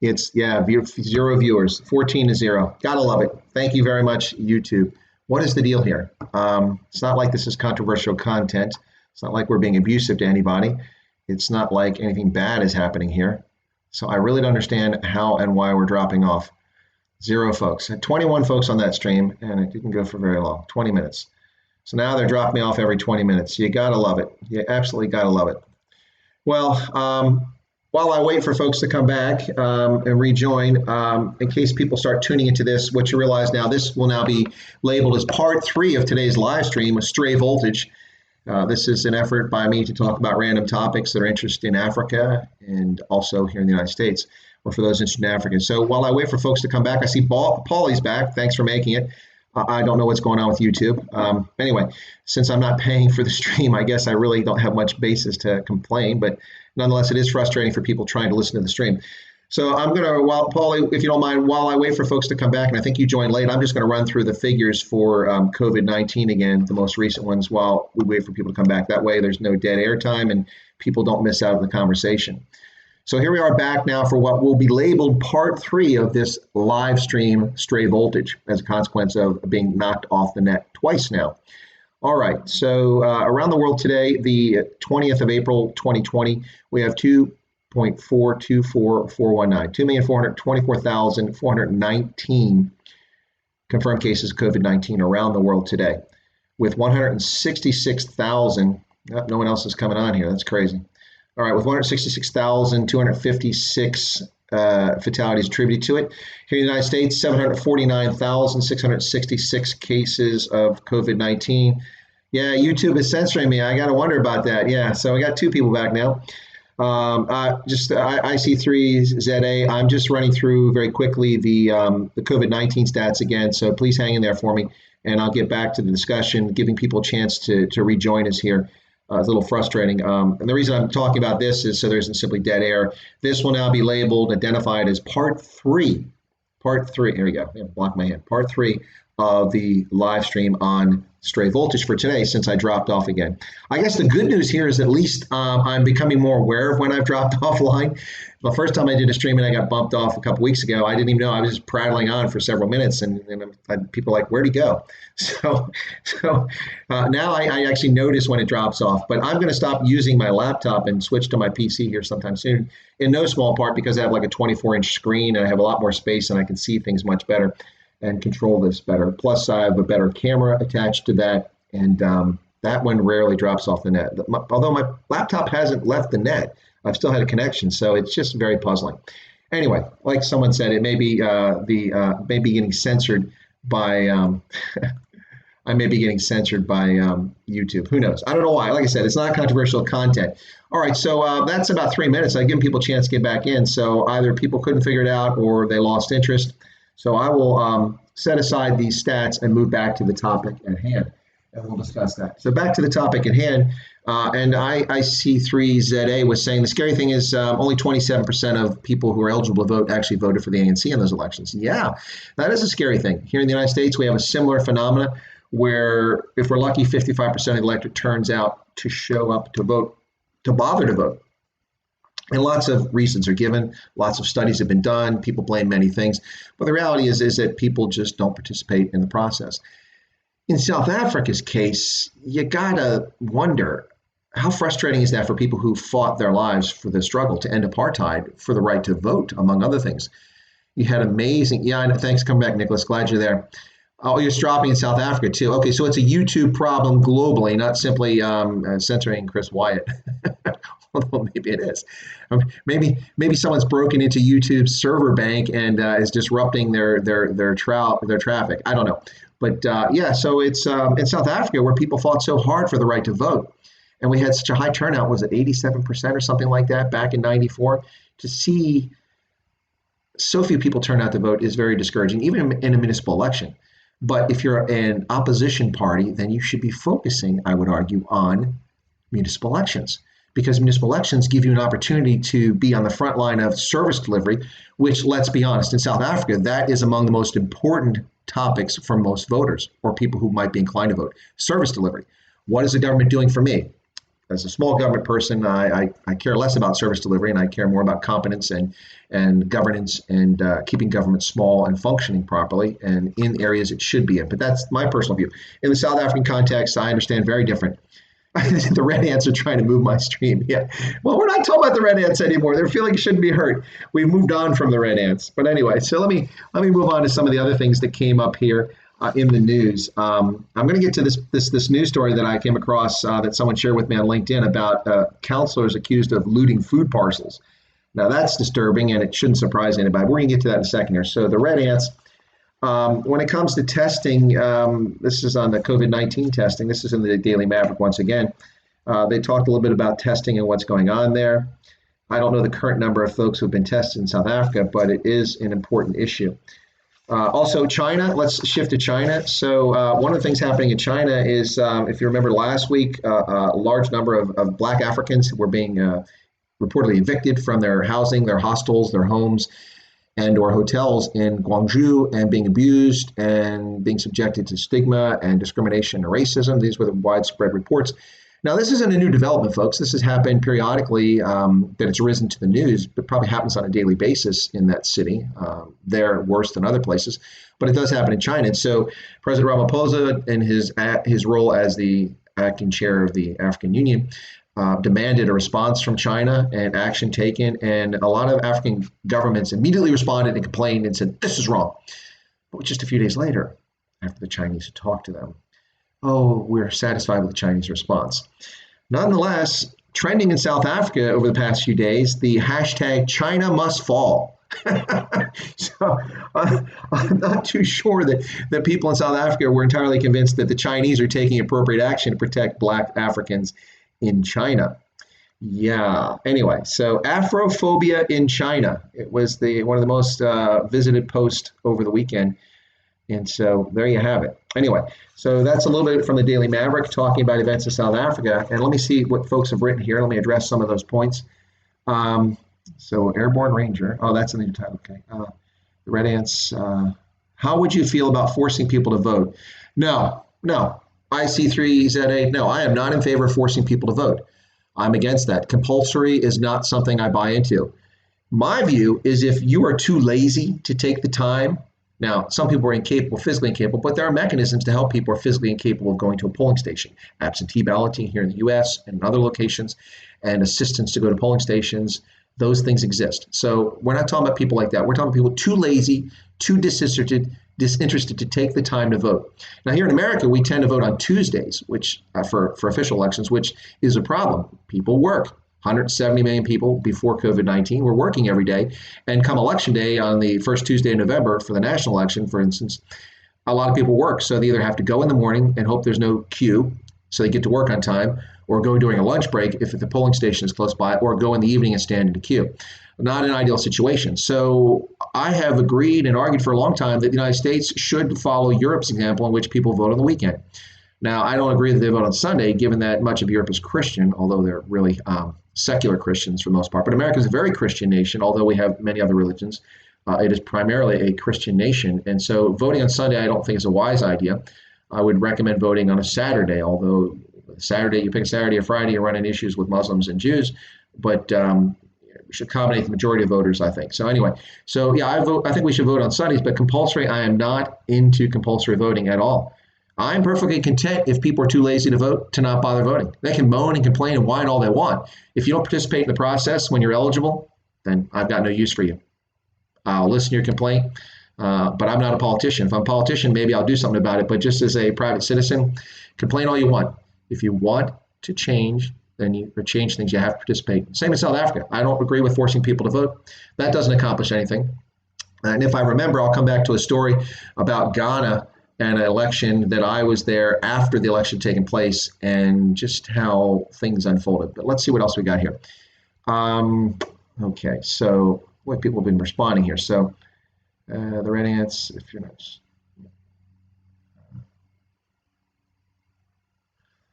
It's, yeah, zero viewers, 14 to 0. Gotta love it. Thank you very much, YouTube. What is the deal here? It's not like this is controversial content. It's not like we're being abusive to anybody. It's not like anything bad is happening here. So I really don't understand how and why we're dropping off. Zero folks. I had 21 folks on that stream, and it didn't go for very long, 20 minutes. So now they're dropping me off every 20 minutes. You gotta love it. You absolutely gotta love it. Well, while I wait for folks to come back and rejoin, in case people start tuning into this, what you realize now, this will now be labeled as part 3 of today's live stream, Stray Voltage. This is an effort by me to talk about random topics that are interested in Africa and also here in the United States, or for those interested in Africa. So while I wait for folks to come back, I see Paulie's back. Thanks for making it. I don't know what's going on with YouTube. Anyway, since I'm not paying for the stream, I guess I really don't have much basis to complain, but nonetheless, it is frustrating for people trying to listen to the stream. So I'm going to, while Paulie, if you don't mind, while I wait for folks to come back, and I think you joined late, I'm just going to run through the figures for COVID-19 again, the most recent ones, while we wait for people to come back. That way there's no dead air time and people don't miss out on the conversation. So here we are back now for what will be labeled part 3 of this live stream, Stray Voltage, as a consequence of being knocked off the net twice now. All right, so around the world today, the 20th of April, 2020, we have 2.424419, 2,424,419 confirmed cases of COVID-19 around the world today, with 166,000, no one else is coming on here, that's crazy. All right, with 166,256 fatalities attributed to it. Here in the United States, 749,666 cases of COVID-19. Yeah, YouTube is censoring me. I got to wonder about that. Yeah, so I got 2 people back now. IC3ZA, I'm just running through very quickly the COVID-19 stats again, so please hang in there for me, and I'll get back to the discussion, giving people a chance to rejoin us here. It's a little frustrating. And the reason I'm talking about this is so there isn't simply dead air. This will now be labeled, identified as part 3. Part 3, here we go. Block my hand. Part 3 of the live stream on Stray Voltage for today, since I dropped off again. I guess the good news here is at least I'm becoming more aware of when I've dropped offline. The first time I did a stream and I got bumped off a couple weeks ago, I didn't even know. I was just prattling on for several minutes, and people were like, where'd he go? So now I actually notice when it drops off, but I'm going to stop using my laptop and switch to my PC here sometime soon, in no small part because I have like a 24-inch screen and I have a lot more space and I can see things much better and control this better. Plus, I have a better camera attached to that, and that one rarely drops off the net. Although my laptop hasn't left the net, I've still had a connection, so it's just very puzzling. Anyway, like someone said, it may be may be getting censored by I may be getting censored by YouTube. Who knows? I don't know why. Like I said, it's not controversial content. All right, so that's about 3 minutes. I've given people a chance to get back in, so either people couldn't figure it out or they lost interest. So I will set aside these stats and move back to the topic at hand, and we'll discuss that. So back to the topic at hand, and IC3ZA was saying the scary thing is only 27% of people who are eligible to vote actually voted for the ANC in those elections. Yeah, that is a scary thing. Here in the United States, we have a similar phenomena where, if we're lucky, 55% of the electorate turns out to show up to vote, to bother to vote. And lots of reasons are given. Lots of studies have been done. People blame many things. But the reality is that people just don't participate in the process. In South Africa's case, you gotta wonder, how frustrating is that for people who fought their lives for the struggle to end apartheid, for the right to vote, among other things? You had amazing, thanks, come back, Nicholas, glad you're there. Oh, you're dropping in South Africa too. Okay, so it's a YouTube problem globally, not simply censoring Chris Wyatt. Although maybe it is. Maybe someone's broken into YouTube's server bank and is disrupting their traffic. I don't know. But so it's in South Africa where people fought so hard for the right to vote. And we had such a high turnout, was it 87% or something like that back in 94? To see so few people turn out to vote is very discouraging, even in a municipal election. But if you're an opposition party, then you should be focusing, I would argue, on municipal elections, because municipal elections give you an opportunity to be on the front line of service delivery, which, let's be honest, in South Africa, that is among the most important topics for most voters or people who might be inclined to vote. Service delivery. What is the government doing for me? as a small government person, I care less about service delivery and I care more about competence and governance and keeping government small and functioning properly and in areas it should be in. But that's my personal view. In the South African context, I understand very different. The red ants are trying to move my stream. Yeah. Well, we're not talking about the red ants anymore. They're feeling it shouldn't be hurt. We've moved on from the red ants. But anyway, so let me move on to some of the other things that came up here in the news. I'm going to get to this news story that I came across that someone shared with me on LinkedIn about counselors accused of looting food parcels. Now that's disturbing and it shouldn't surprise anybody. We're going to get to that in a second here. So the red ants. When it comes to testing, this is on the COVID-19 testing. This is in the Daily Maverick once again. They talked a little bit about testing and what's going on there. I don't know the current number of folks who have been tested in South Africa, but it is an important issue. Also, China. Let's shift to China. So one of the things happening in China is, if you remember last week, a large number of Black Africans were being reportedly evicted from their housing, their hostels, their homes, and or hotels in Guangzhou and being abused and being subjected to stigma and discrimination and racism. These were the widespread reports. Now, this isn't a new development, folks. This has happened periodically, that it's risen to the news, but probably happens on a daily basis in that city. They're worse than other places, but it does happen in China. And so President Ramaphosa, in his role as the acting chair of the African Union, demanded a response from China and action taken. And a lot of African governments immediately responded and complained and said, this is wrong. But just a few days later, after the Chinese had talked to them, oh, we're satisfied with the Chinese response. Nonetheless, trending in South Africa over the past few days, the hashtag China must fall. So I'm not too sure that people in South Africa were entirely convinced that the Chinese are taking appropriate action to protect Black Africans in China. Yeah. Anyway, so Afrophobia in China. It was one of the most visited posts over the weekend. And so there you have it. Anyway, so that's a little bit from the Daily Maverick talking about events in South Africa. And let me see what folks have written here. Let me address some of those points. So Airborne Ranger. Oh, that's in the title. Okay. The Red Ants. How would you feel about forcing people to vote? No. IC3ZA, no, I am not in favor of forcing people to vote. I'm against that. Compulsory is not something I buy into. My view is if you are too lazy to take the time, now some people are incapable, physically incapable, but there are mechanisms to help people who are physically incapable of going to a polling station. Absentee balloting here in the US and in other locations, and assistance to go to polling stations. Those things exist. So we're not talking about people like that. We're talking about people too lazy, too disinterested to take the time to vote. Now here in America, we tend to vote on Tuesdays, which for official elections, which is a problem. People work. 170 million people before COVID-19 were working every day. And come election day on the first Tuesday in November for the national election, for instance, a lot of people work. So they either have to go in the morning and hope there's no queue so they get to work on time, or go during a lunch break if the polling station is close by, or go in the evening and stand in a queue. Not an ideal situation. So I have agreed and argued for a long time that the United States should follow Europe's example in which people vote on the weekend. Now, I don't agree that they vote on Sunday, given that much of Europe is Christian, although they're really secular Christians for the most part. But America is a very Christian nation, although we have many other religions. It is primarily a Christian nation. And so voting on Sunday, I don't think is a wise idea. I would recommend voting on a Saturday, although Saturday, you pick a Saturday or Friday, you're running issues with Muslims and Jews. But we should accommodate the majority of voters, I think. So anyway, so yeah, I think we should vote on Sundays, but compulsory, I am not into compulsory voting at all. I'm perfectly content if people are too lazy to vote to not bother voting. They can moan and complain and whine all they want. If you don't participate in the process when you're eligible, then I've got no use for you. I'll listen to your complaint, but I'm not a politician. If I'm a politician, maybe I'll do something about it. But just as a private citizen, complain all you want. If you want to change, change things, you have to participate. Same in South Africa. I don't agree with forcing people to vote. That doesn't accomplish anything. And if I remember, I'll come back to a story about Ghana and an election that I was there after the election taking place and just how things unfolded. But let's see what else we got here. Okay, so what people have been responding here. So the Red Ants, if you're not.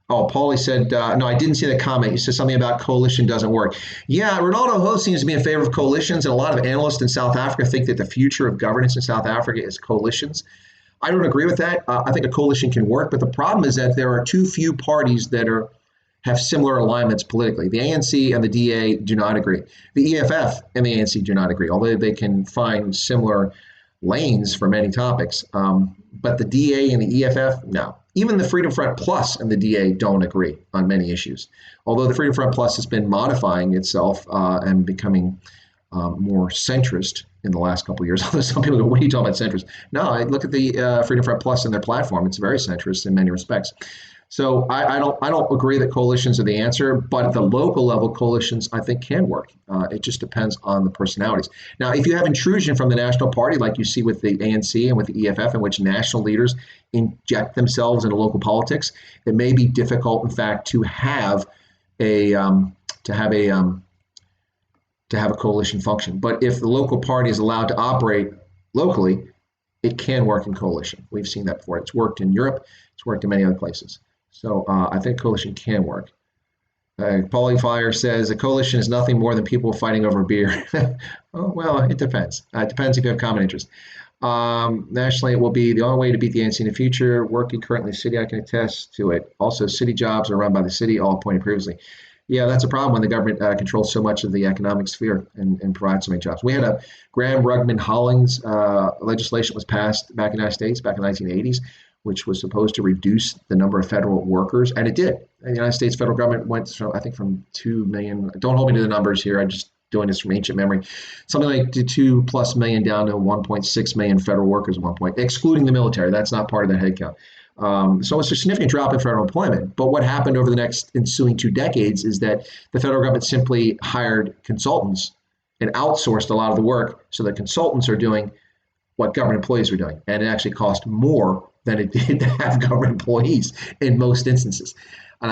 Oh, Paulie said, no, I didn't see the comment. He said something about coalition doesn't work. Yeah, Ronaldo Ho seems to be in favor of coalitions, and a lot of analysts in South Africa think that the future of governance in South Africa is coalitions. I don't agree with that. I think a coalition can work, but the problem is that there are too few parties that are have similar alignments politically. The ANC and the DA do not agree. The EFF and the ANC do not agree, although they can find similar lanes for many topics. But the DA and the EFF, no. Even the Freedom Front Plus and the DA don't agree on many issues. Although the Freedom Front Plus has been modifying itself and becoming more centrist in the last couple of years. Although some people go, "What are you talking about centrist?" No, I look at the Freedom Front Plus and their platform; it's very centrist in many respects. So I don't agree that coalitions are the answer, but at the local level, coalitions I think can work. It just depends on the personalities. Now, if you have intrusion from the national party, like you see with the ANC and with the EFF, in which national leaders inject themselves into local politics, it may be difficult, in fact, to have a to have a to have a coalition function. But if the local party is allowed to operate locally, it can work in coalition. We've seen that before. It's worked in Europe. It's worked in many other places. So I think coalition can work. Paulie Fire says a coalition is nothing more than people fighting over beer. Oh, well, it depends. It depends if you have common interest. Nationally, it will be the only way to beat the ANC in the future. Working currently in the city, I can attest to it. Also, city jobs are run by the city, all appointed previously. Yeah, that's a problem when the government controls so much of the economic sphere and provides so many jobs. We had a Graham-Rugman-Hollings legislation was passed back in the United States back in the 1980s, which was supposed to reduce the number of federal workers, and it did. And the United States federal government went from, I think, from 2 million. Don't hold me to the numbers here. I'm just doing this from ancient memory. Something like 2+ million down to 1.6 million federal workers at one point, excluding the military. That's not part of the headcount. So it's a significant drop in federal employment. But what happened over the next ensuing 2 decades is that the federal government simply hired consultants and outsourced a lot of the work so that consultants are doing what government employees were doing. And it actually cost more than it did to have government employees in most instances.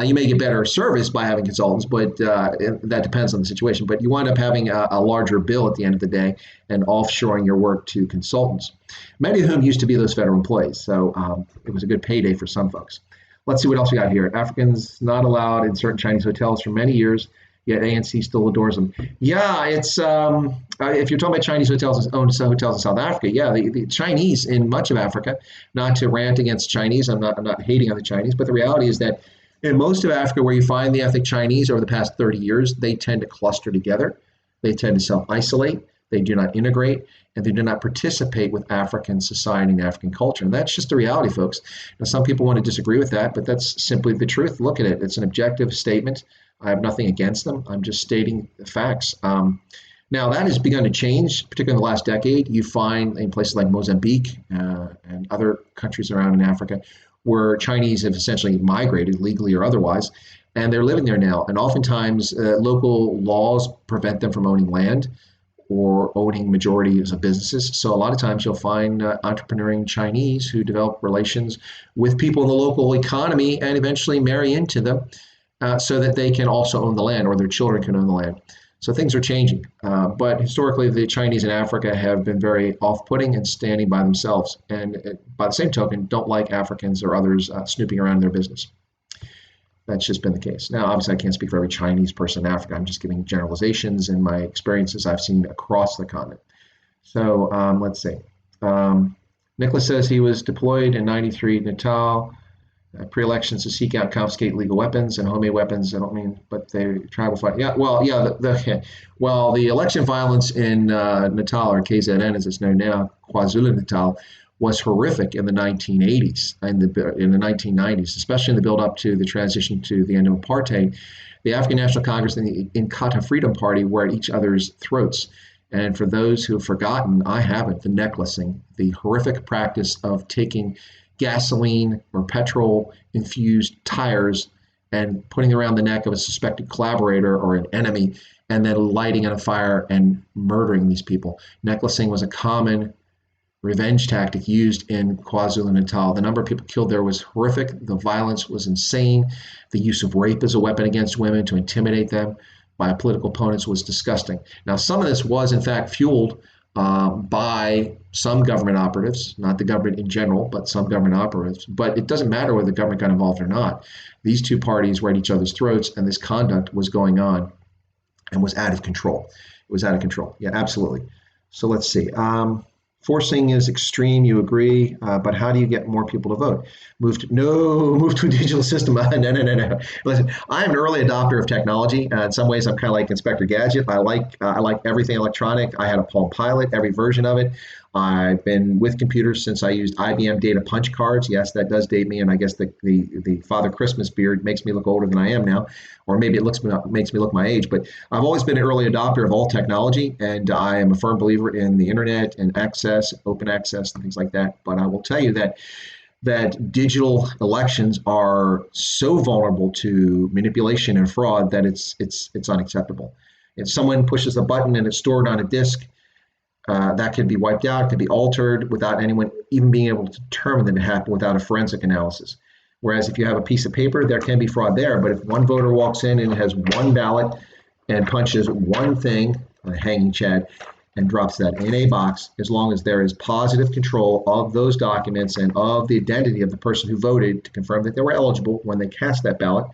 You may get better service by having consultants, but that depends on the situation. But you wind up having a larger bill at the end of the day and offshoring your work to consultants, many of whom used to be those federal employees. So it was a good payday for some folks. Let's see what else we got here. Africans not allowed in certain Chinese hotels for many years, yet ANC still adores them. Yeah, it's if you're talking about Chinese hotels, owned hotels in South Africa, yeah, the Chinese in much of Africa, not to rant against Chinese, I'm not hating on the Chinese, but the reality is that in most of Africa, where you find the ethnic Chinese over the past 30 years, they tend to cluster together. They tend to self-isolate. They do not integrate, and they do not participate with African society and African culture. And that's just the reality, folks. Now, some people want to disagree with that, but that's simply the truth. Look at it. It's an objective statement. I have nothing against them. I'm just stating the facts. Now, that has begun to change, particularly in the last decade. You find in places like Mozambique and other countries around in Africa where Chinese have essentially migrated, legally or otherwise, and they're living there now. And oftentimes, local laws prevent them from owning land or owning majorities of businesses. So a lot of times you'll find entrepreneuring Chinese who develop relations with people in the local economy and eventually marry into them so that they can also own the land or their children can own the land. So things are changing. But historically, the Chinese in Africa have been very off-putting and standing by themselves. And by the same token, don't like Africans or others snooping around in their business. That's just been the case. Now, obviously, I can't speak for every Chinese person in Africa. I'm just giving generalizations and my experiences I've seen across the continent. So let's see. Nicholas says he was deployed in '93 Natal. Pre-elections to seek out and confiscate legal weapons and homemade weapons. I don't mean, but they tribal fight. Yeah, well, yeah. The election violence in Natal, or KZN as it's known now, KwaZulu-Natal, was horrific in the 1980s and in the 1990s, especially in the build-up to the transition to the end of apartheid. The African National Congress and the Inkatha Freedom Party were at each other's throats. And for those who have forgotten, I haven't, the necklacing, the horrific practice of taking gasoline or petrol infused tires and putting around the neck of a suspected collaborator or an enemy and then lighting on a fire and murdering these people. Necklacing was a common revenge tactic used in KwaZulu-Natal. The number of people killed there was horrific. The violence was insane. The use of rape as a weapon against women to intimidate them by political opponents was disgusting. Now, some of this was in fact fueled by some government operatives, not the government in general, but some government operatives. But it doesn't matter whether the government got involved or not. These two parties were at each other's throats, and this conduct was going on and was out of control. It was out of control. Yeah, absolutely. So let's see. Forcing is extreme, you agree, but how do you get more people to vote? Move to a digital system. No. Listen, I am an early adopter of technology. In some ways, I'm kind of like Inspector Gadget. I like everything electronic. I had a Palm Pilot, every version of it. I've been with computers since I used IBM data punch cards. Yes, that does date me, and I guess the Father Christmas beard makes me look older than I am now, or maybe it makes me look my age. But I've always been an early adopter of all technology, and I am a firm believer in the internet and access, open access, and things like that. But I will tell you that digital elections are so vulnerable to manipulation and fraud that it's unacceptable. If someone pushes a button and it's stored on a disk, that could be wiped out, could be altered without anyone even being able to determine that it happened without a forensic analysis. Whereas if you have a piece of paper, there can be fraud there. But if one voter walks in and has one ballot and punches one thing, a hanging chad, and drops that in a box, as long as there is positive control of those documents and of the identity of the person who voted to confirm that they were eligible when they cast that ballot,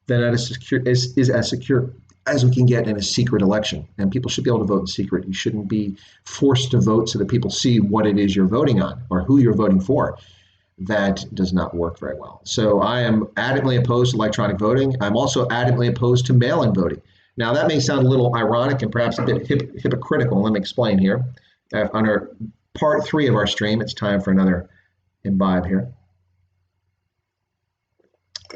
then that is as secure as we can get in a secret election. And people should be able to vote in secret. You shouldn't be forced to vote so that people see what it is you're voting on or who you're voting for. That does not work very well. So I am adamantly opposed to electronic voting. I'm also adamantly opposed to mail-in voting. Now, that may sound a little ironic and perhaps a bit hypocritical. Let me explain here. Under part 3 of our stream, it's time for another imbibe here.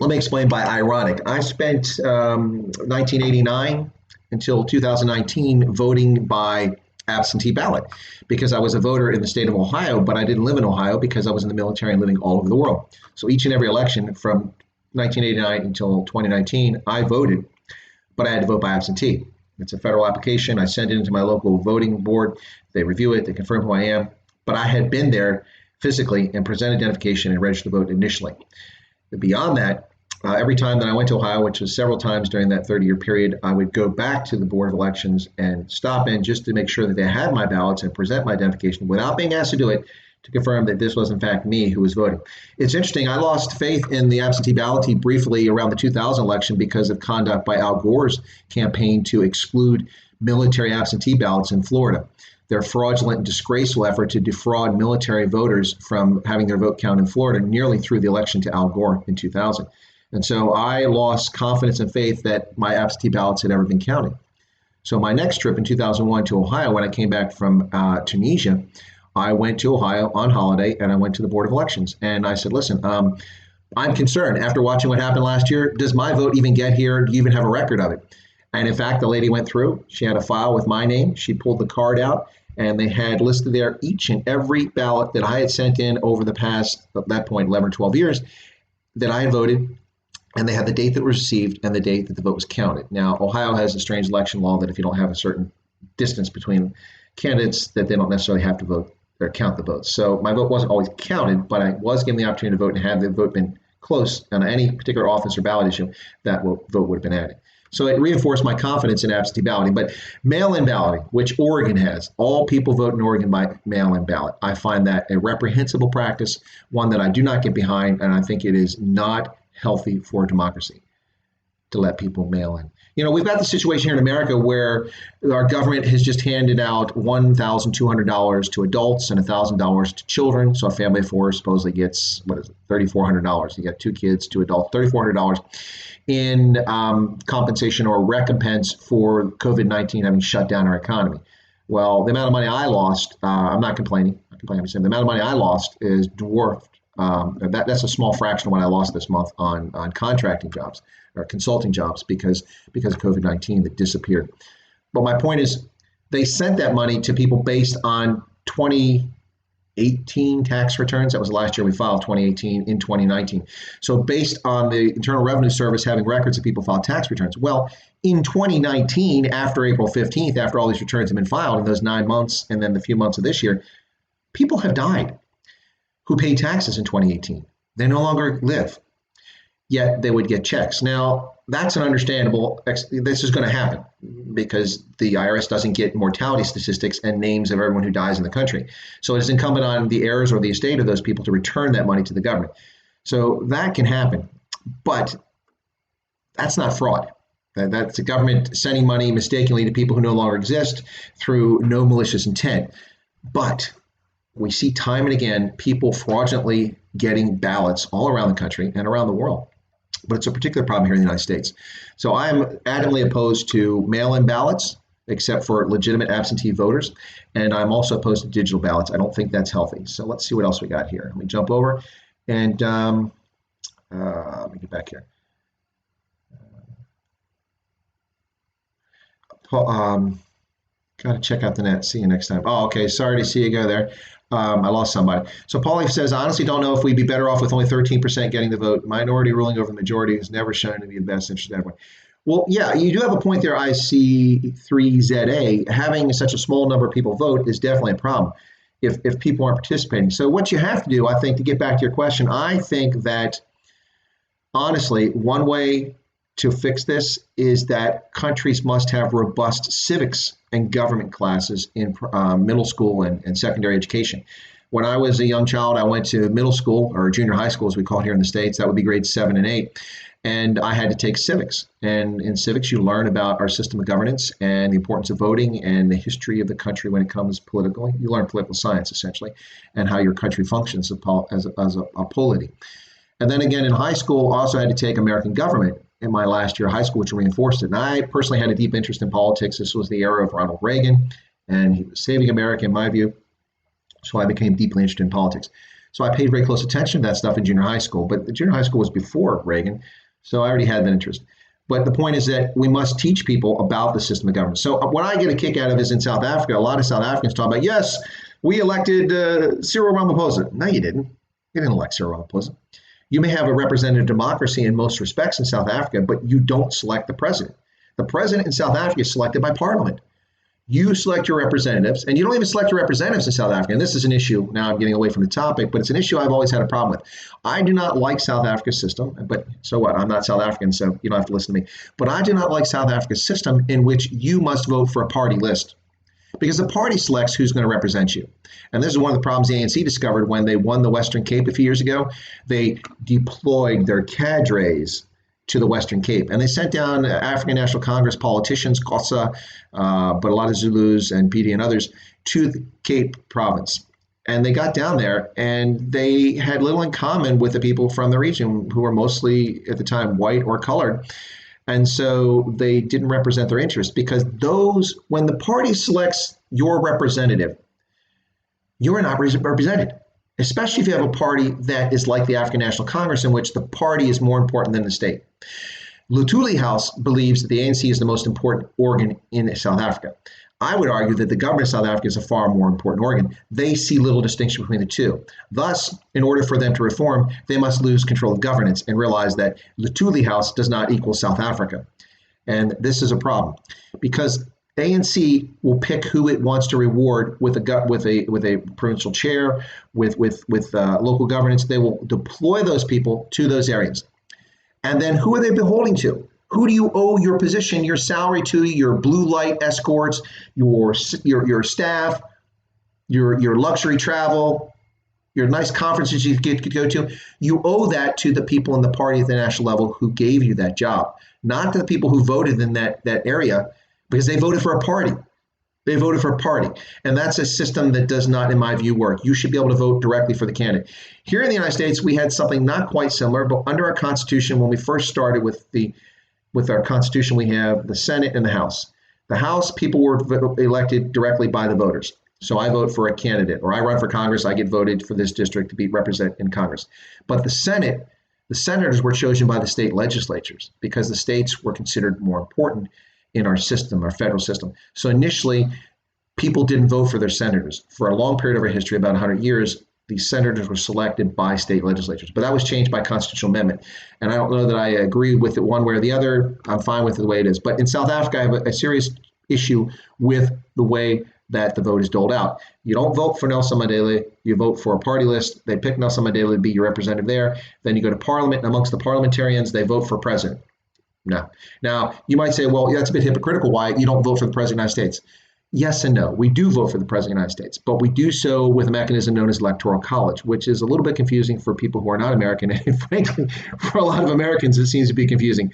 Let me explain by ironic. I spent 1989 until 2019 voting by absentee ballot because I was a voter in the state of Ohio, but I didn't live in Ohio because I was in the military and living all over the world. So each and every election from 1989 until 2019, I voted, but I had to vote by absentee. It's a federal application. I send it into my local voting board. They review it. They confirm who I am. But I had been there physically and present identification and registered to vote initially. Beyond that, every time that I went to Ohio, which was several times during that 30-year period, I would go back to the Board of Elections and stop in just to make sure that they had my ballots and present my identification without being asked to do it to confirm that this was in fact me who was voting. It's interesting, I lost faith in the absentee ballot briefly around the 2000 election because of conduct by Al Gore's campaign to exclude military absentee ballots in Florida. Their fraudulent and disgraceful effort to defraud military voters from having their vote count in Florida nearly threw the election to Al Gore in 2000. And so I lost confidence and faith that my absentee ballots had ever been counted. So my next trip in 2001 to Ohio, when I came back from Tunisia, I went to Ohio on holiday and I went to the Board of Elections. And I said, listen, I'm concerned after watching what happened last year. Does my vote even get here? Do you even have a record of it? And in fact, the lady went through. She had a file with my name. She pulled the card out, and they had listed there each and every ballot that I had sent in over the past, at that point, 11 or 12 years that I had voted. And they had the date that was received and the date that the vote was counted. Now, Ohio has a strange election law that if you don't have a certain distance between candidates, that they don't necessarily have to vote or count the votes. So my vote wasn't always counted, but I was given the opportunity to vote, and had the vote been close on any particular office or ballot issue, that vote would have been added. So it reinforced my confidence in absentee balloting. But mail-in balloting, which Oregon has, all people vote in Oregon by mail-in ballot. I find that a reprehensible practice, one that I do not get behind, and I think it is not healthy for democracy to let people mail in. You know, we've got the situation here in America where our government has just handed out $1,200 to adults and $1,000 to children. So a family of four supposedly gets, $3,400. You got 2 kids, 2 adults, $3,400 in compensation or recompense for COVID-19 having shut down our economy. Well, the amount of money I lost, I'm not complaining. I'm saying the amount of money I lost is dwarfed. That's a small fraction of what I lost this month on contracting jobs or consulting jobs because of COVID-19 that disappeared. But my point is, they sent that money to people based on 2018 tax returns. That was the last year we filed, 2018 in 2019. So based on the Internal Revenue Service having records of people filed tax returns. Well, in 2019, after April 15th, after all these returns have been filed in those 9 months and then the few months of this year, people have died who paid taxes in 2018. They no longer live, yet they would get checks. Now, that's an understandable, this is going to happen because the IRS doesn't get mortality statistics and names of everyone who dies in the country. So it is incumbent on the heirs or the estate of those people to return that money to the government. So that can happen, but that's not fraud. That's the government sending money mistakenly to people who no longer exist through no malicious intent. But We see time and again people fraudulently getting ballots all around the country and around the world. But it's a particular problem here in the United States. So I am adamantly opposed to mail-in ballots, except for legitimate absentee voters. And I'm also opposed to digital ballots. I don't think that's healthy. So let's see what else we got here. Let me jump over and let me get back here. Got to check out the net. See you next time. Oh, okay. Sorry to see you go there. I lost somebody. So Paulie says, I honestly don't know if we'd be better off with only 13% getting the vote. Minority ruling over the majority has never shown to be the best interest of everyone. Well, yeah, you do have a point there, IC3ZA. Having such a small number of people vote is definitely a problem if people aren't participating. So what you have to do, I think, to get back to your question, I think that, honestly, one way to fix this is that countries must have robust civics and government classes in middle school and secondary education. When I was a young child, I went to middle school, or junior high school as we call it here in the States. That would be grades 7 and 8. And I had to take civics. And in civics, you learn about our system of governance and the importance of voting and the history of the country when it comes politically. You learn political science, essentially, and how your country functions as a polity. And then again, in high school, I also had to take American government in my last year of high school, which reinforced it. And I personally had a deep interest in politics. This was the era of Ronald Reagan, and he was saving America, in my view. So I became deeply interested in politics. So I paid very close attention to that stuff in junior high school. But the junior high school was before Reagan, so I already had that interest. But the point is that we must teach people about the system of government. So what I get a kick out of is in South Africa, a lot of South Africans talk about, yes, we elected Cyril Ramaphosa. No, you didn't. You didn't elect Cyril Ramaphosa. You may have a representative democracy in most respects in South Africa, but you don't select the president. The president in South Africa is selected by parliament. You select your representatives, and you don't even select your representatives in South Africa. And this is an issue, now I'm getting away from the topic, but it's an issue I've always had a problem with. I do not like South Africa's system, but so what? I'm not South African, so you don't have to listen to me. But I do not like South Africa's system in which you must vote for a party list, because the party selects who's going to represent you. And this is one of the problems the ANC discovered when they won the Western Cape a few years ago. They deployed their cadres to the Western Cape. And they sent down African National Congress politicians, Xhosa, but a lot of Zulus and PD and others, to the Cape province. And they got down there and they had little in common with the people from the region who were mostly, at the time, white or colored. And so they didn't represent their interests, because when the party selects your representative, you're not represented, especially if you have a party that is like the African National Congress, in which the party is more important than the state. Lutuli House believes that the ANC is the most important organ in South Africa. I would argue that the government of South Africa is a far more important organ. They see little distinction between the two. Thus, in order for them to reform, they must lose control of governance and realize that Lutuli House does not equal South Africa. And this is a problem, because ANC will pick who it wants to reward with a provincial chair, with local governance. They will deploy those people to those areas. And then who are they beholding to? Who do you owe your position, your salary to, your blue light escorts, your staff, your luxury travel, your nice conferences you could go to? You owe that to the people in the party at the national level who gave you that job, not to the people who voted in that area, because they voted for a party. They voted for a party. And that's a system that does not, in my view, work. You should be able to vote directly for the candidate. Here in the United States, we had something not quite similar, but under our Constitution, when we first started with our Constitution, we have the Senate and the House. The House, people were elected directly by the voters. So I vote for a candidate, or I run for Congress, I get voted for this district to be represented in Congress. But the Senate, the senators were chosen by the state legislatures, because the states were considered more important in our system, our federal system. So initially, people didn't vote for their senators. For a long period of our history, about 100 years, these senators were selected by state legislatures. But that was changed by constitutional amendment. And I don't know that I agree with it one way or the other. I'm fine with it the way it is. But in South Africa, I have a serious issue with the way that the vote is doled out. You don't vote for Nelson Mandela. You vote for a party list. They pick Nelson Mandela to be your representative there. Then you go to Parliament, and amongst the parliamentarians, they vote for president. No. Now, you might say, well, that's a bit hypocritical. Why you don't vote for the President of the United States? Yes and no. We do vote for the President of the United States, but we do so with a mechanism known as Electoral College, which is a little bit confusing for people who are not American. And frankly, for a lot of Americans, it seems to be confusing.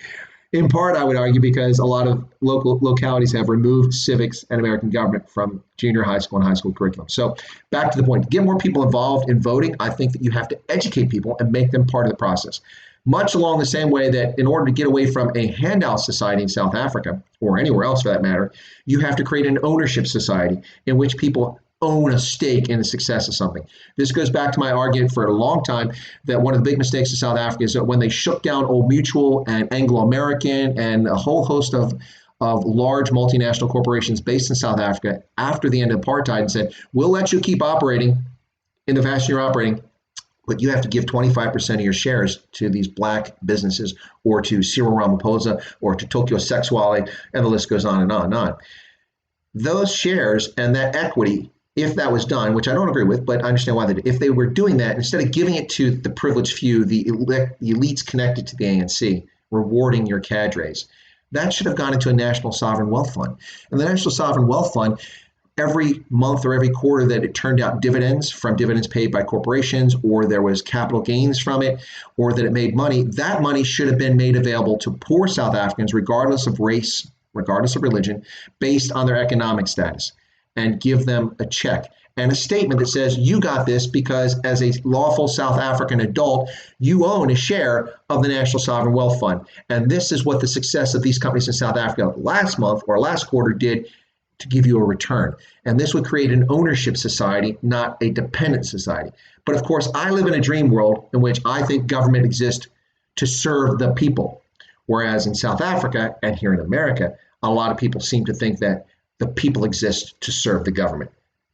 In part, I would argue because a lot of local localities have removed civics and American government from junior high school and high school curriculum. So back to the point, to get more people involved in voting, I think that you have to educate people and make them part of the process. Much along the same way that in order to get away from a handout society in South Africa, or anywhere else for that matter, you have to create an ownership society in which people own a stake in the success of something. This goes back to my argument for a long time that one of the big mistakes of South Africa is that when they shook down Old Mutual and Anglo American and a whole host of large multinational corporations based in South Africa after the end of apartheid and said, we'll let you keep operating in the fashion you're operating, but you have to give 25% of your shares to these black businesses or to Cyril Ramaphosa or to Tokyo Sexuale, and the list goes on and on and on. Those shares and that equity, if that was done, which I don't agree with, but I understand why they did. If they were doing that, instead of giving it to the privileged few, the elites connected to the ANC, rewarding your cadres, that should have gone into a national sovereign wealth fund. And the National Sovereign Wealth Fund, every month or every quarter that it turned out dividends from dividends paid by corporations, or there was capital gains from it, or that it made money, that money should have been made available to poor South Africans, regardless of race, regardless of religion, based on their economic status, and give them a check and a statement that says you got this because as a lawful South African adult, you own a share of the National Sovereign Wealth Fund. And this is what the success of these companies in South Africa last month or last quarter did to give you a return. And this would create an ownership society, not a dependent society. But of course, I live in a dream world in which I think government exists to serve the people. Whereas in South Africa and here in America, a lot of people seem to think that the people exist to serve the government.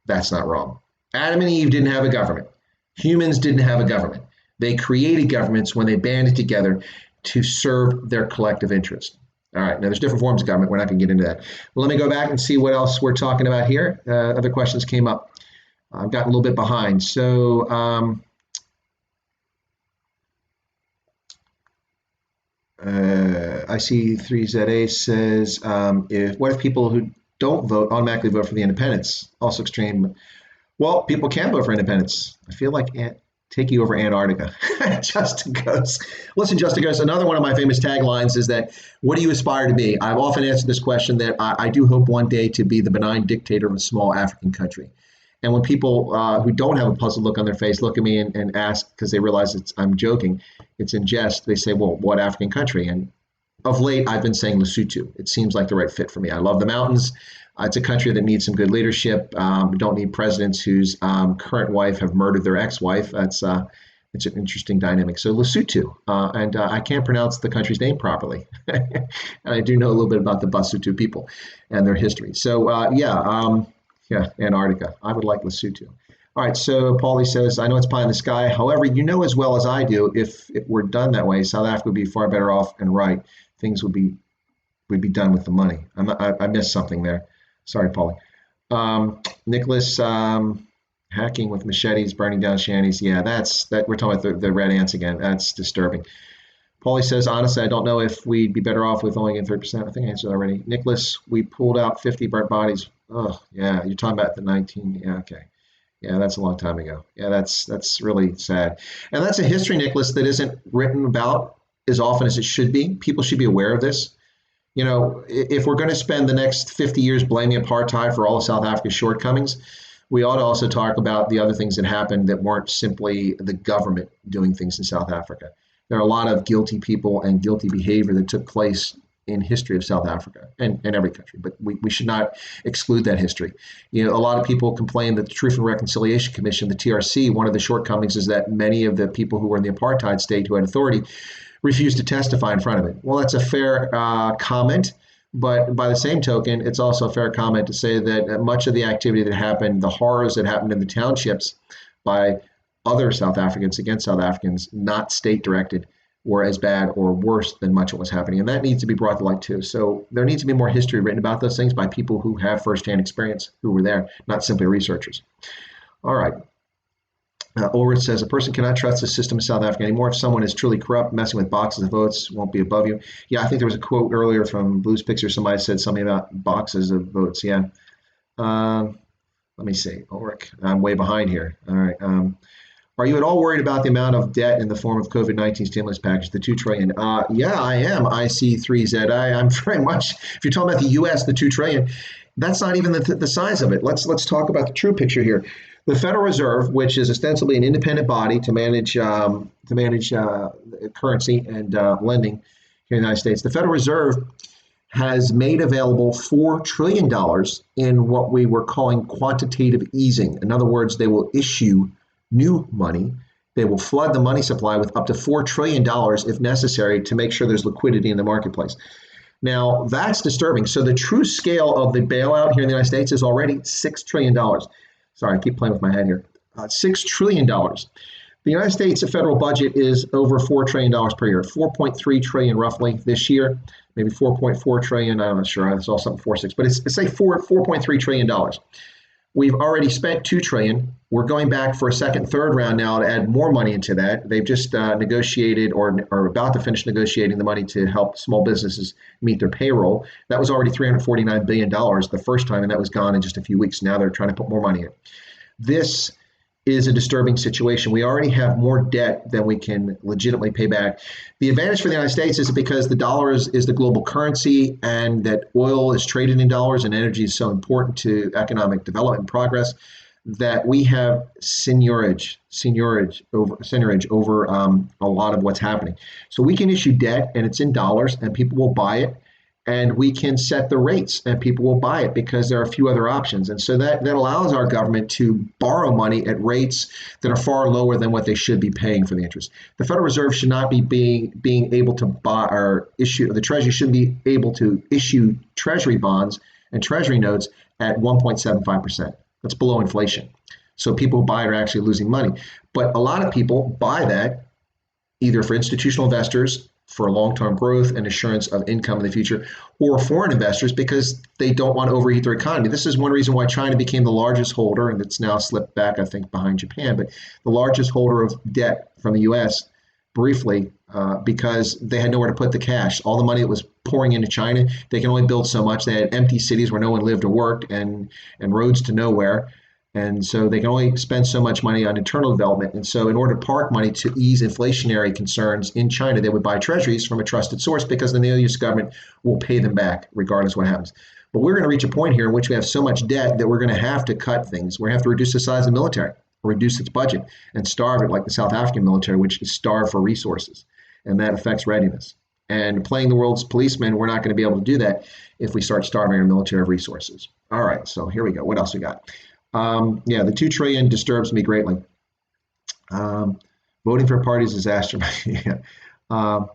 That's not wrong. Adam and Eve didn't have a government. Humans didn't have a government. They created governments when they banded together to serve their collective interest. All right, now there's different forms of government. We're not going to get into that. Well, let me go back and see what else we're talking about here. Other questions came up. I've gotten a little bit behind. So I see 3ZA says, what if people who don't vote automatically vote for the independents? Also extreme. Well, people can vote for independents. I feel like take you over Antarctica. Justin goes. Listen, Justin goes. Another one of my famous taglines is that, what do you aspire to be? I've often answered this question that I do hope one day to be the benign dictator of a small African country. And when people who don't have a puzzled look on their face look at me and ask, because they realize I'm joking, it's in jest, they say, well, what African country? And of late, I've been saying Lesotho. It seems like the right fit for me. I love the mountains. It's a country that needs some good leadership. We don't need presidents whose current wife have murdered their ex-wife. It's an interesting dynamic. So Lesotho, and I can't pronounce the country's name properly. And I do know a little bit about the Basotho people and their history. So Antarctica. I would like Lesotho. All right, so Paulie says, I know it's pie in the sky. However, you know as well as I do, if it were done that way, South Africa would be far better off and right. Things would be done with the money. I missed something there. Sorry, Paulie. Nicholas, hacking with machetes, burning down shanties. Yeah, that. We're talking about the red ants again. That's disturbing. Paulie says, honestly, I don't know if we'd be better off with only getting 30%. I think I answered already. Nicholas, we pulled out 50 burnt bodies. Oh, yeah, you're talking about the 19. Yeah, okay. Yeah, that's a long time ago. Yeah, that's really sad. And that's a history, Nicholas, that isn't written about as often as it should be. People should be aware of this. You know, if we're going to spend the next 50 years blaming apartheid for all of South Africa's shortcomings, we ought to also talk about the other things that happened that weren't simply the government doing things in South Africa. There are a lot of guilty people and guilty behavior that took place in history of South Africa and every country, but we should not exclude that history. You know, a lot of people complain that the Truth and Reconciliation Commission, the TRC, one of the shortcomings is that many of the people who were in the apartheid state who had authority refused to testify in front of it. Well, that's a fair comment, but by the same token, it's also a fair comment to say that much of the activity that happened, the horrors that happened in the townships by other South Africans against South Africans, not state-directed, were as bad or worse than much of what was happening. And that needs to be brought to light too. So there needs to be more history written about those things by people who have firsthand experience, who were there, not simply researchers. All right. Ulrich says, a person cannot trust the system in South Africa anymore. If someone is truly corrupt, messing with boxes of votes won't be above you. Yeah, I think there was a quote earlier from Blues Picture. Somebody said something about boxes of votes. Yeah. Let me see. Ulrich, I'm way behind here. All right. Are you at all worried about the amount of debt in the form of COVID-19 stimulus package, the 2 trillion? Yeah, I am. IC3ZI. I'm very much. If you're talking about the U.S., the 2 trillion, that's not even the size of it. Let's talk about the true picture here. The Federal Reserve, which is ostensibly an independent body to manage currency and lending here in the United States, the Federal Reserve has made available $4 trillion in what we were calling quantitative easing. In other words, they will issue new money. They will flood the money supply with up to $4 trillion if necessary to make sure there's liquidity in the marketplace. Now, that's disturbing. So the true scale of the bailout here in the United States is already $6 trillion. Sorry, I keep playing with my head here. $6 trillion. The United States federal budget is over $4 trillion per year, 4.3 trillion roughly this year, maybe 4.4 trillion. I'm not sure. I saw something 4.6, but it's say 4.3 trillion dollars. We've already spent 2 trillion. We're going back for a second, third round now to add more money into that. They've just negotiated or are about to finish negotiating the money to help small businesses meet their payroll. That was already $349 billion the first time, and that was gone in just a few weeks. Now they're trying to put more money in. This is a disturbing situation. We already have more debt than we can legitimately pay back. The advantage for the United States is because the dollar is the global currency and that oil is traded in dollars and energy is so important to economic development and progress that we have seigniorage over a lot of what's happening. So we can issue debt and it's in dollars and people will buy it, and we can set the rates and people will buy it because there are a few other options. And so that allows our government to borrow money at rates that are far lower than what they should be paying for the interest. The Federal Reserve should not be being able to buy or issue, the Treasury shouldn't be able to issue Treasury bonds and Treasury notes at 1.75%. That's below inflation. So people who buy it are actually losing money. But a lot of people buy that either for institutional investors for long-term growth and assurance of income in the future, or foreign investors because they don't want to overheat their economy. This is one reason why China became the largest holder, and it's now slipped back, I think, behind Japan, but the largest holder of debt from the U.S. briefly because they had nowhere to put the cash. All the money that was pouring into China, they can only build so much. They had empty cities where no one lived or worked and roads to nowhere. And so they can only spend so much money on internal development. And so in order to park money to ease inflationary concerns in China, they would buy treasuries from a trusted source because the U.S. government will pay them back regardless of what happens. But we're going to reach a point here in which we have so much debt that we're going to have to cut things. We're going to have to reduce the size of the military, reduce its budget, and starve it like the South African military, which is starved for resources. And that affects readiness. And playing the world's policeman, we're not going to be able to do that if we start starving our military of resources. All right, so here we go. What else we got? The 2 trillion disturbs me greatly. Voting for parties is disaster. Yeah. The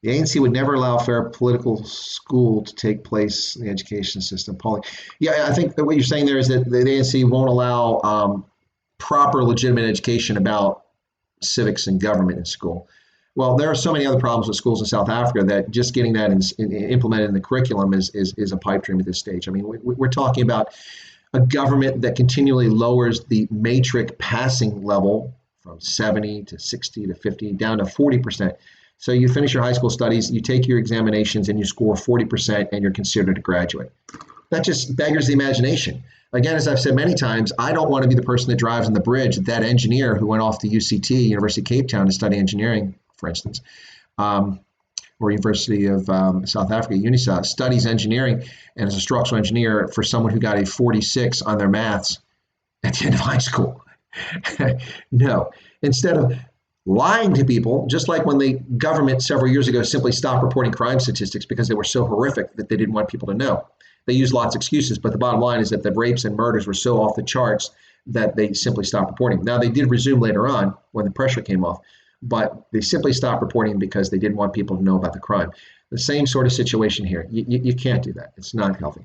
ANC would never allow fair political school to take place in the education system. Paulie. Yeah, I think that what you're saying there is that the ANC won't allow proper, legitimate education about civics and government in school. Well, there are so many other problems with schools in South Africa that just getting that implemented in the curriculum is a pipe dream at this stage. I mean, we're talking about a government that continually lowers the matric passing level from 70 to 60 to 50 down to 40%. So you finish your high school studies, you take your examinations, and you score 40%, and you're considered a graduate. That just beggars the imagination. Again, as I've said many times, I don't want to be the person that drives on the bridge, that engineer who went off to UCT, University of Cape Town, to study engineering, for instance, or University of South Africa, UNISA, studies engineering and is a structural engineer for someone who got a 46 on their maths at the end of high school. No. Instead of lying to people, just like when the government several years ago simply stopped reporting crime statistics because they were so horrific that they didn't want people to know. They used lots of excuses, but the bottom line is that the rapes and murders were so off the charts that they simply stopped reporting. Now, they did resume later on when the pressure came off, but they simply stopped reporting because they didn't want people to know about the crime. The same sort of situation here. You can't do that. It's not healthy.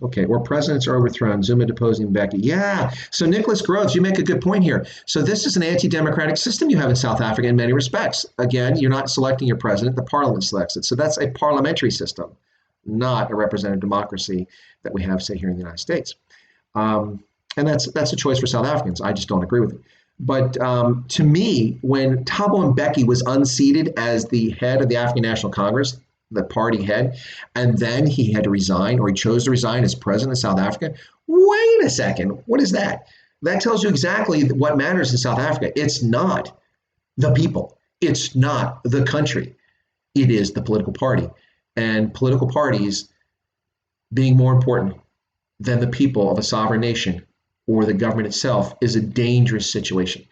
Okay, where presidents are overthrown, Zuma deposing Becky. Yeah, so Nicholas Groves, you make a good point here. So this is an anti-democratic system you have in South Africa in many respects. Again, you're not selecting your president, the parliament selects it. So that's a parliamentary system, not a representative democracy that we have, say, here in the United States. And that's a choice for South Africans. I just don't agree with it. But to me, when Thabo Mbeki was unseated as the head of the African National Congress, the party head, and then he had to resign, or he chose to resign as president of South Africa. Wait a second, what is that? That tells you exactly what matters in South Africa. It's not the people. It's not the country. It is the political party. And political parties being more important than the people of a sovereign nation or the government itself is a dangerous situation.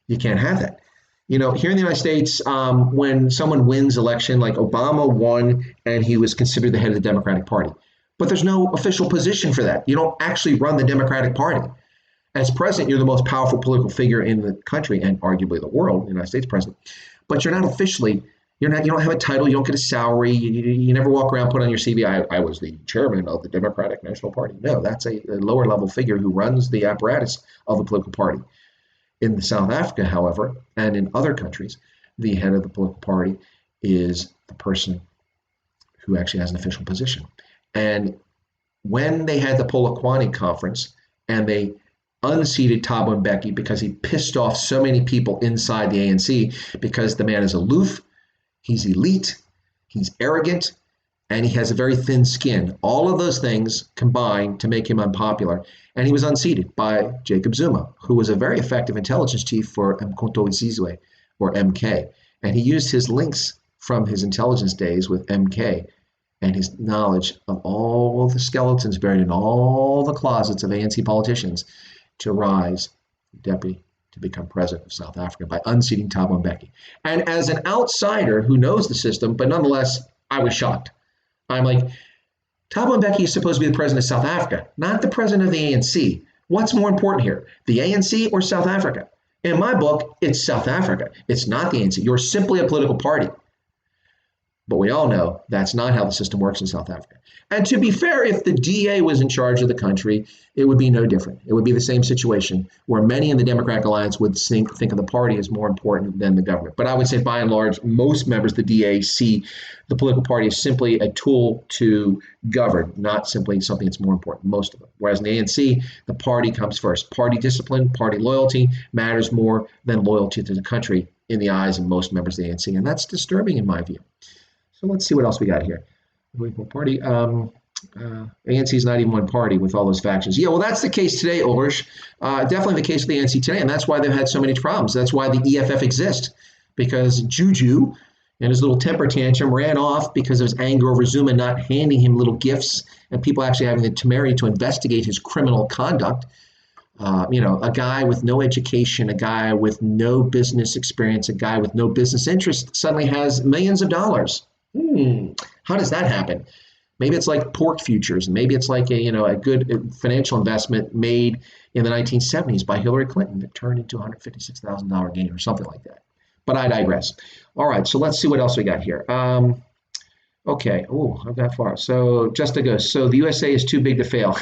You can't have that. Here in the United States, when someone wins election, like Obama won and he was considered the head of the Democratic Party, but there's no official position for that. You don't actually run the Democratic Party. As president, you're the most powerful political figure in the country and arguably the world, the United States president. But you're not officially, you don't have a title, you don't get a salary, you never walk around, put on your CV, I was the chairman of the Democratic National Party. No, that's a lower level figure who runs the apparatus of the political party. In South Africa, however, and in other countries, the head of the political party is the person who actually has an official position. And when they had the Polokwane conference and they unseated Thabo Mbeki because he pissed off so many people inside the ANC because the man is aloof, he's elite, he's arrogant, and he has a very thin skin. All of those things combined to make him unpopular. And he was unseated by Jacob Zuma, who was a very effective intelligence chief for Mkhonto we Sizwe, or MK. And he used his links from his intelligence days with MK and his knowledge of all the skeletons buried in all the closets of ANC politicians to rise from deputy to become president of South Africa by unseating Thabo Mbeki. And as an outsider who knows the system, but nonetheless, I was shocked. I'm like, Thabo Mbeki is supposed to be the president of South Africa, not the president of the ANC. What's more important here, the ANC or South Africa? In my book, it's South Africa. It's not the ANC. You're simply a political party. But we all know that's not how the system works in South Africa. And to be fair, if the DA was in charge of the country, it would be no different. It would be the same situation where many in the Democratic Alliance would think of the party as more important than the government. But I would say by and large, most members of the DA see the political party as simply a tool to govern, not simply something that's more important, most of them. Whereas in the ANC, the party comes first. Party discipline, party loyalty matters more than loyalty to the country in the eyes of most members of the ANC. And that's disturbing in my view. So let's see what else we got here. Party. ANC is not even one party with all those factions. Yeah, well, that's the case today, Ulrich. Definitely the case of the ANC today, and that's why they've had so many problems. That's why the EFF exists, because Juju and his little temper tantrum ran off because of his anger over Zuma not handing him little gifts and people actually having the temerity to investigate his criminal conduct. A guy with no education, a guy with no business experience, a guy with no business interest suddenly has millions of dollars. How does that happen? Maybe it's like pork futures. Maybe it's like a good financial investment made in the 1970s by Hillary Clinton that turned into a $156,000 gain or something like that. But I digress. All right, so let's see what else we got here. Okay. Oh, I got far. So Justigos. So the USA is too big to fail.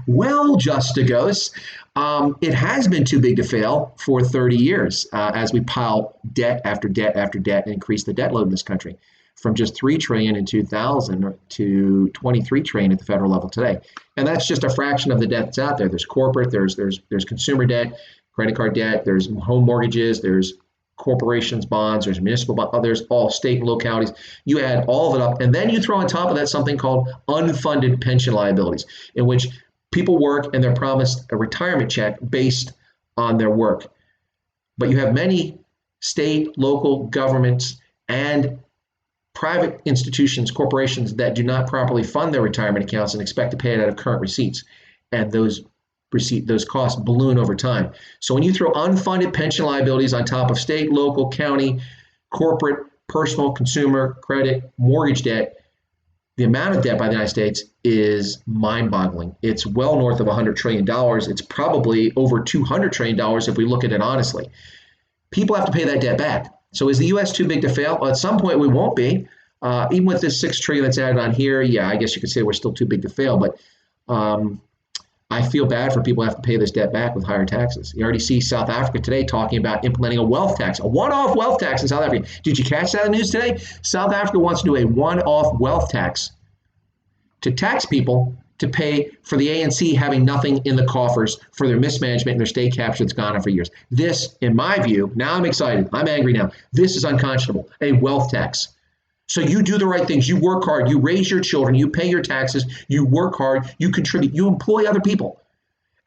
Well, Justigos, it has been too big to fail for 30 years as we pile debt after debt after debt and increase the debt load in this country from just $3 trillion in 2000 to $23 trillion at the federal level today. And that's just a fraction of the debt that's out there. There's corporate, there's consumer debt, credit card debt, there's home mortgages, there's corporations bonds, there's municipal bonds, there's all state and localities. You add all of it up, and then you throw on top of that something called unfunded pension liabilities, in which people work and they're promised a retirement check based on their work. But you have many state, local governments, and private institutions, corporations that do not properly fund their retirement accounts and expect to pay it out of current receipts. And those costs balloon over time. So when you throw unfunded pension liabilities on top of state, local, county, corporate, personal, consumer, credit, mortgage debt, the amount of debt by the United States is mind-boggling. It's well north of $100 trillion. It's probably over $200 trillion if we look at it honestly. People have to pay that debt back. So is the U.S. too big to fail? Well, at some point we won't be. Even with this $6 trillion that's added on here, yeah, I guess you could say we're still too big to fail. But I feel bad for people who have to pay this debt back with higher taxes. You already see South Africa today talking about implementing a wealth tax, a one-off wealth tax in South Africa. Did you catch that in the news today? South Africa wants to do a one-off wealth tax to tax people to pay for the ANC having nothing in the coffers for their mismanagement and their state capture that's gone on for years. This, in my view, now I'm excited. I'm angry now. This is unconscionable, a wealth tax. So you do the right things. You work hard. You raise your children. You pay your taxes. You work hard. You contribute. You employ other people.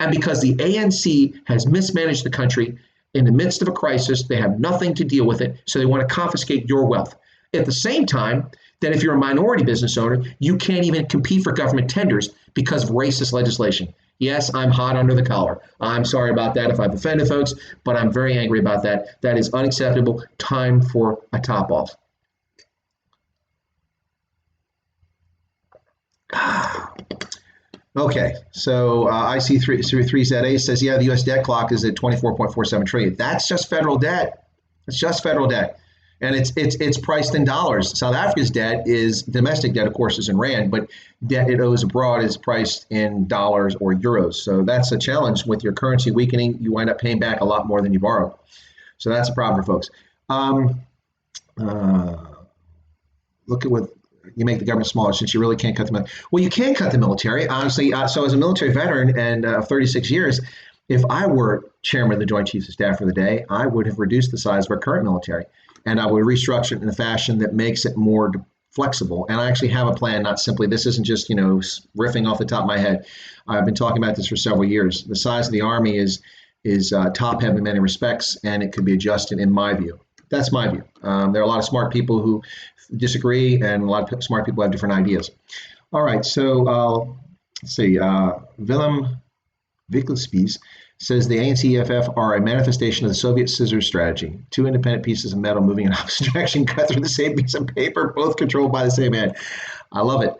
And because the ANC has mismanaged the country in the midst of a crisis, they have nothing to deal with it, so they want to confiscate your wealth. At the same time, that if you're a minority business owner, you can't even compete for government tenders because of racist legislation. Yes, I'm hot under the collar. I'm sorry about that if I've offended folks, but I'm very angry about that. That is unacceptable. Time for a top off. Okay, so IC3ZA says, yeah, the U.S. debt clock is at 24.47 trillion. That's just federal debt. It's just federal debt, and it's priced in dollars. South Africa's debt is domestic debt, of course, is in rand, but debt it owes abroad is priced in dollars or euros. So that's a challenge with your currency weakening. You wind up paying back a lot more than you borrowed. So that's a problem for folks. Look at what you make the government smaller since you really can't cut the military. Well, you can cut the military, honestly. So as a military veteran and 36 years, if I were chairman of the Joint Chiefs of Staff for the day, I would have reduced the size of our current military, and I would restructure it in a fashion that makes it more flexible. And I actually have a plan, not simply, this isn't just, riffing off the top of my head. I've been talking about this for several years. The size of the Army is top heavy in many respects, and it could be adjusted in my view. That's my view. There are a lot of smart people who disagree, and a lot of smart people have different ideas. All right, so let's see. Willem Wickelspies says the ANC EFF are a manifestation of the Soviet scissors strategy. Two independent pieces of metal moving in opposite direction, cut through the same piece of paper, both controlled by the same hand. I love it.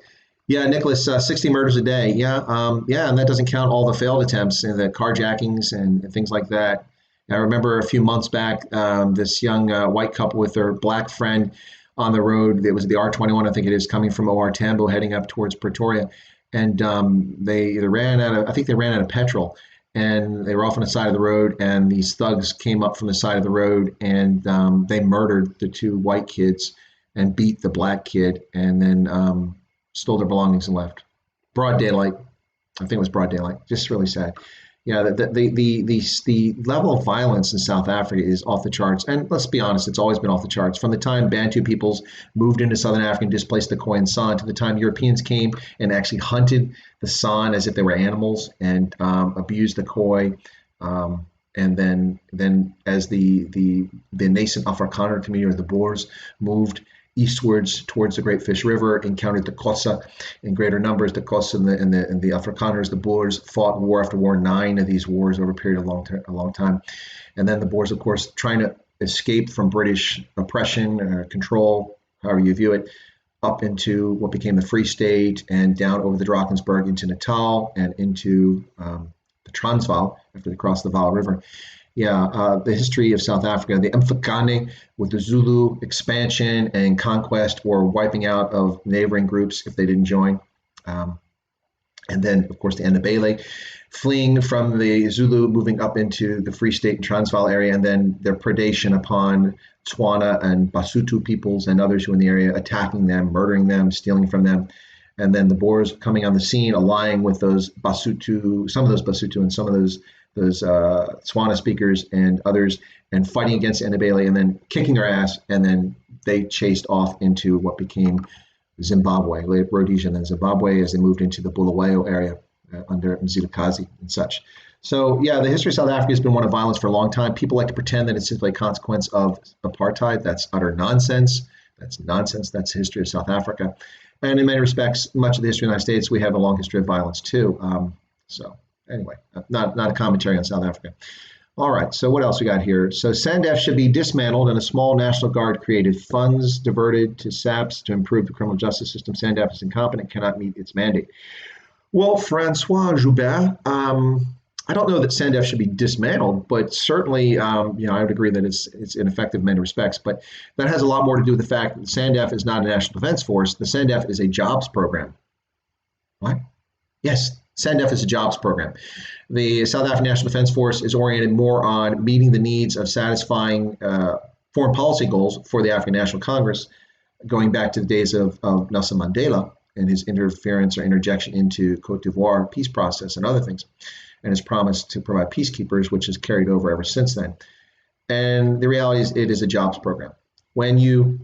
Yeah, Nicholas, 60 murders a day. Yeah, and that doesn't count all the failed attempts and the carjackings and things like that. I remember a few months back, this young white couple with their black friend on the road. It was the R21, I think it is, coming from OR Tambo, heading up towards Pretoria, and they ran out of petrol, and they were off on the side of the road. And these thugs came up from the side of the road, and they murdered the two white kids and beat the black kid, and then stole their belongings and left. Broad daylight. I think it was broad daylight. Just really sad. Yeah, the level of violence in South Africa is off the charts. And let's be honest, it's always been off the charts. From the time Bantu peoples moved into Southern Africa and displaced the Khoi and San, to the time Europeans came and actually hunted the San as if they were animals and abused the Khoi. And then as the nascent Afrikaner community, or the Boers, moved eastwards towards the Great Fish River, encountered the Xhosa in greater numbers. The Xhosa and the Afrikaners, the Boers, fought war after war, 9 of these wars over a period of a long time. And then the Boers, of course, trying to escape from British oppression, control, however you view it, up into what became the Free State and down over the Drakensberg into Natal and into the Transvaal after they crossed the Vaal River. Yeah, the history of South Africa, the Mfukane with the Zulu expansion and conquest or wiping out of neighboring groups if they didn't join. And then, of course, the Ndebele fleeing from the Zulu, moving up into the Free State and Transvaal area, and then their predation upon Tswana and Basotho peoples and others who were in the area, attacking them, murdering them, stealing from them. And then the Boers coming on the scene, allying with those Basotho, some of those Basotho and some of those Tswana speakers and others, and fighting against Ndebele, and then kicking their ass, and then they chased off into what became Zimbabwe, Rhodesia, and then Zimbabwe, as they moved into the Bulawayo area under Mzilikazi and such. So yeah, the history of South Africa has been one of violence for a long time. People like to pretend that it's simply a consequence of apartheid. That's utter nonsense. That's nonsense. That's the history of South Africa. And in many respects, much of the history of the United States, we have a long history of violence too. So anyway, not a commentary on South Africa. All right, so what else we got here? So SANDF should be dismantled and a small National Guard created. Funds diverted to SAPS to improve the criminal justice system. SANDF is incompetent, cannot meet its mandate. Well, Francois Joubert, I don't know that SANDF should be dismantled, but certainly, I would agree that it's ineffective in many respects. But that has a lot more to do with the fact that SANDF is not a national defense force. The SANDF is a jobs program. What? Yes, SANDF is a jobs program. The South African National Defense Force is oriented more on meeting the needs of satisfying foreign policy goals for the African National Congress, going back to the days of Nelson Mandela and his interference or interjection into Cote d'Ivoire peace process and other things, and his promise to provide peacekeepers, which has carried over ever since then. And the reality is it is a jobs program. When you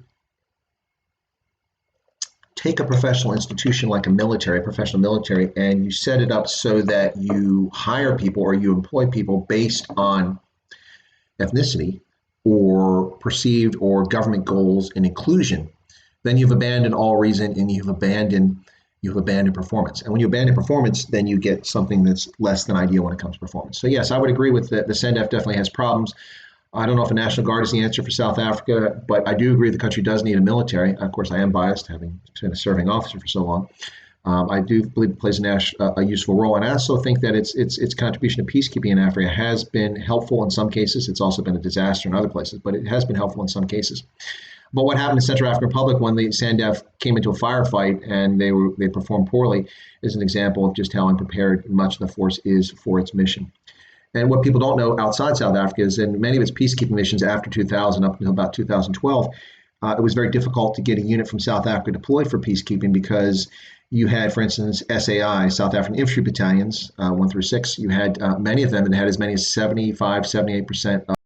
take a professional institution like a military, a professional military, and you set it up so that you hire people or you employ people based on ethnicity or perceived or government goals and inclusion, then you've abandoned all reason and you've abandoned performance. And when you abandon performance, then you get something that's less than ideal when it comes to performance. So yes, I would agree with that. The SENDEF definitely has problems. I don't know if a National Guard is the answer for South Africa, but I do agree the country does need a military. Of course, I am biased, having been a serving officer for so long. I do believe it plays a useful role, and I also think that its contribution to peacekeeping in Africa has been helpful in some cases. It's also been a disaster in other places, but it has been helpful in some cases. But what happened in Central African Republic when the SANDF came into a firefight and they performed poorly is an example of just how unprepared much of the force is for its mission. And what people don't know outside South Africa is in many of its peacekeeping missions after 2000 up until about 2012, it was very difficult to get a unit from South Africa deployed for peacekeeping because you had, for instance, SAI, South African Infantry Battalions, 1 through 6. You had many of them and had as many as 75, 78%